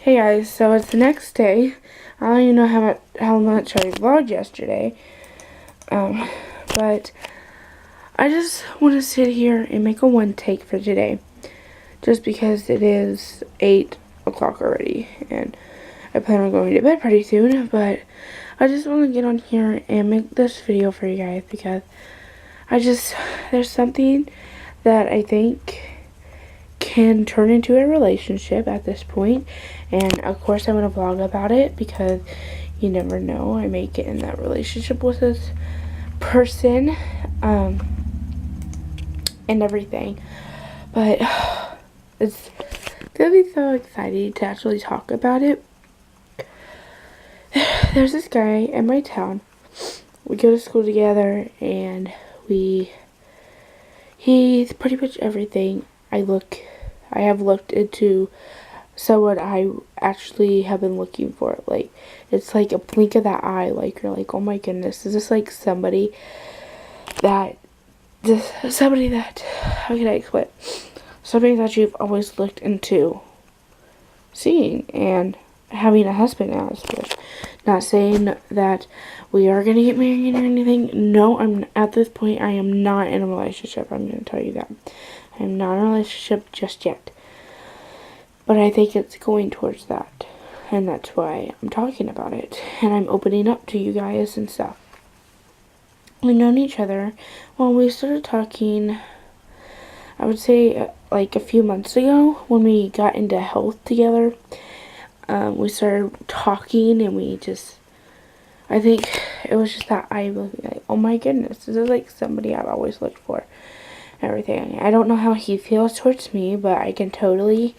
Hey guys, so it's the next day. I don't even know how much I vlogged yesterday. But I just want to sit here and make a one take for today. Just because it is 8 o'clock already. And I plan on going to bed pretty soon. But I just want to get on here and make this video for you guys. Because there's something that I think can turn into a relationship at this point, and of course I'm going to vlog about it because you never know, I may get in that relationship with this person and everything, but it's gonna be so exciting to actually talk about it. There's this guy in my town. We go to school together, and he's pretty much everything I have looked into someone I actually have been looking for. Like, it's like a blink of that eye. Like, you're like, oh my goodness, is this like somebody that, how can I explain? Something that you've always looked into seeing and having a husband as. But not saying that we are going to get married or anything. No, at this point, I am not in a relationship. I'm going to tell you that. I am not in a relationship just yet. But I think it's going towards that. And that's why I'm talking about it. And I'm opening up to you guys and stuff. We've known each other. Well, we started talking, I would say, like a few months ago when we got into health together. We started talking, and I think it was just that I was like, oh my goodness, this is like somebody I've always looked for. Everything. I don't know how he feels towards me, but I can totally,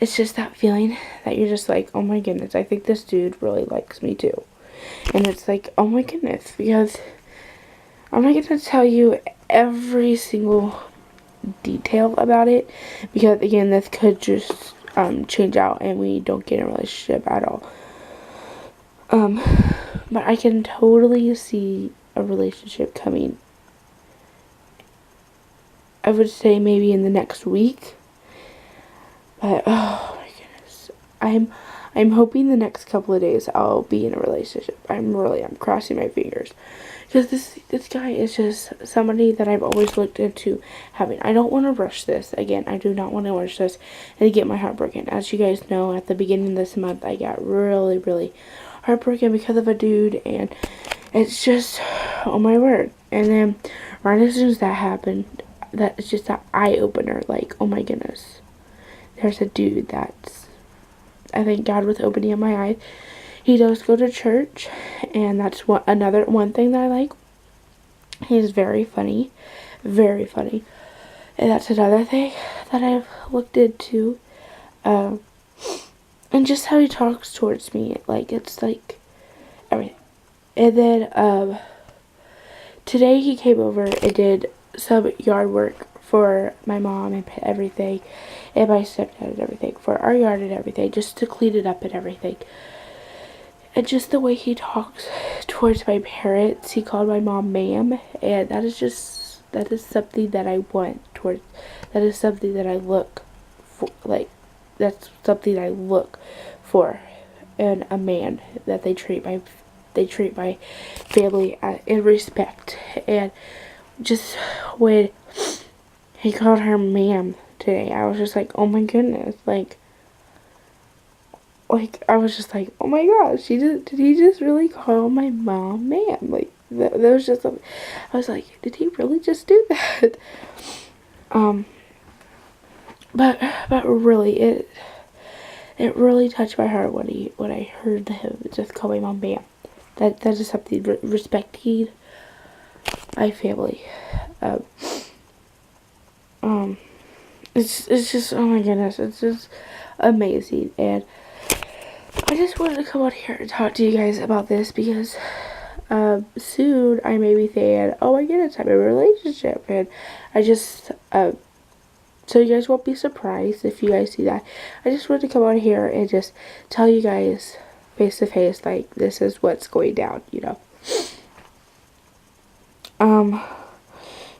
it's just that feeling that you're just like, oh my goodness, I think this dude really likes me too. And it's like, oh my goodness, because I'm not going to tell you every single detail about it, because again, this could just change out and we don't get in a relationship at all. But I can totally see a relationship coming. I would say maybe in the next week. But oh my goodness, I'm hoping the next couple of days I'll be in a relationship. I'm crossing my fingers, because this guy is just somebody that I've always looked into having. I don't want to rush this. Again, I do not want to rush this and get my heart broken. As you guys know, at the beginning of this month, I got really heartbroken because of a dude, and it's just, oh my word. And then right as soon as that happened, that it's just that eye opener. Like, oh my goodness. There's a dude that's, I thank God with opening up my eyes. He does go to church, and that's another one thing that I like. He's very funny, and that's another thing that I've looked into. And just how he talks towards me, like, it's like everything. And then today he came over and did some yard work for my mom and everything, and my stepdad and everything, for our yard and everything, just to clean it up and everything. And just the way he talks towards my parents, he called my mom ma'am, and that is something that I want towards, that is something that I look for, like, that's something I look for in a man, that they treat my family in respect. And just when he called her ma'am today, I was just like, oh my goodness, like I was just like, oh my gosh, did he just really call my mom ma'am? Like, that was just, I was like, did he really just do that? But really, it really touched my heart when I heard him just call my mom ma'am. That is something, respecting my family. It's just, oh my goodness, it's just amazing. And I just wanted to come out here and talk to you guys about this, because soon I may be saying, oh my goodness, I'm in a relationship. And I just, so you guys won't be surprised if you guys see that. I just wanted to come out here and just tell you guys face to face, like, this is what's going down, you know.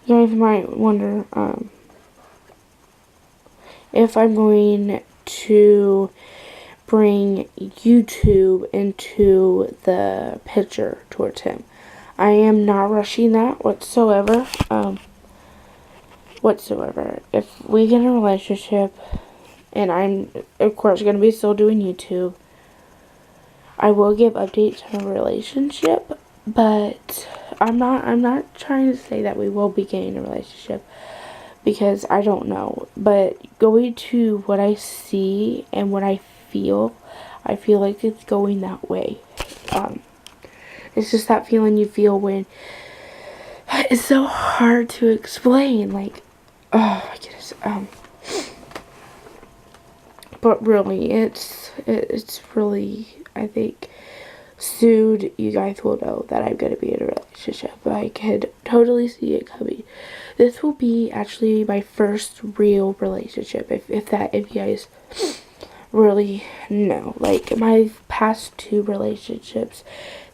You guys might wonder, if I'm going to bring YouTube into the picture towards him. I am not rushing that whatsoever. If we get in a relationship, and I'm, of course, going to be still doing YouTube, I will give updates on a relationship, but I'm not trying to say that we will be getting a relationship, because I don't know. But going to what I see and what I feel like it's going that way. It's just that feeling you feel when it's so hard to explain. Like, oh my goodness. But really, it's really, I think, soon you guys will know that I'm going to be in a relationship. I could totally see it coming. This will be actually my first real relationship, if you guys really know. Like, my past 2 relationships,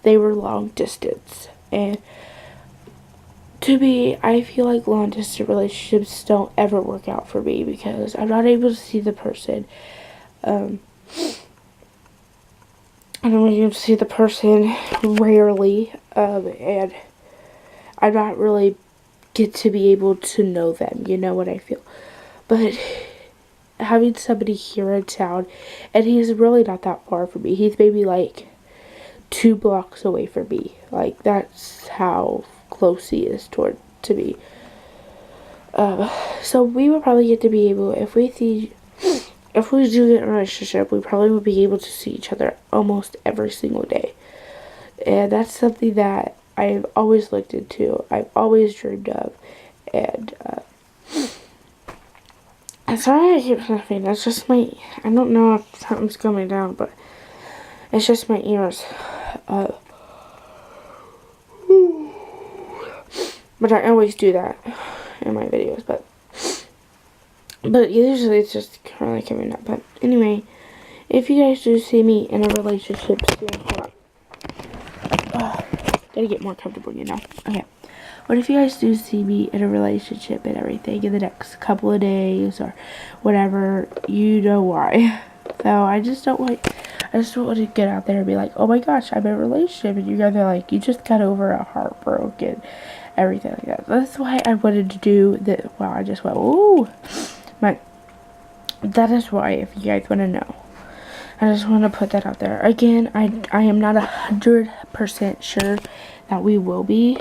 they were long distance, and to me, I feel like long distance relationships don't ever work out for me, because I'm not able to see the person. I don't even see the person rarely, and I don't really get to be able to know them, you know what I feel. But having somebody here in town, and he's really not that far from me. He's maybe like 2 blocks away from me. Like, that's how close he is to me. So we will probably get to be able, if we do get in a relationship, we probably will be able to see each other almost every single day. And that's something that I've always looked into, I've always dreamed of. And I'm sorry I keep sniffing. That's just I don't know if something's coming down, but it's just my ears. But I always do that in my videos, but usually it's just currently coming up. But anyway, if you guys do see me in a relationship soon, hold on. Gotta get more comfortable, you know. Okay. But if you guys do see me in a relationship and everything in the next couple of days or whatever, you know why. So I just don't want to get out there and be like, oh my gosh, I'm in a relationship, and you guys are like, you just got over a heartbroken, everything like that. That's why I wanted to do that. Wow, I just went, ooh. But that is why, if you guys want to know, I just want to put that out there. Again, I am not 100% sure that we will be,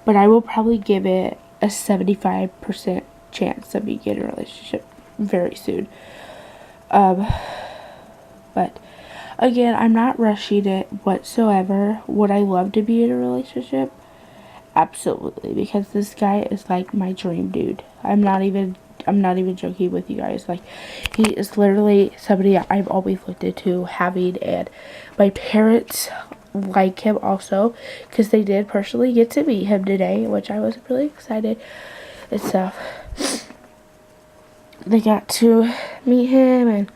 but I will probably give it a 75% chance of me getting a relationship very soon. But again, I'm not rushing it whatsoever. Would I love to be in a relationship? Absolutely, because this guy is like my dream dude. I'm not even joking with you guys. Like, he is literally somebody I've always looked into having, and my parents like him also, because they did personally get to meet him today, which I was really excited and stuff. They got to meet him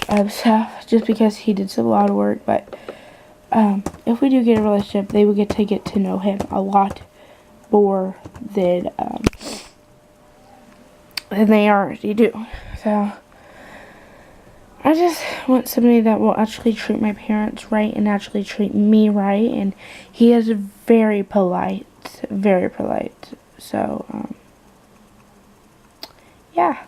and stuff, just because he did some lot of work. But if we do get a relationship, they will get to know him a lot more than they already do. So I just want somebody that will actually treat my parents right and actually treat me right. And he is very polite, very polite. So yeah.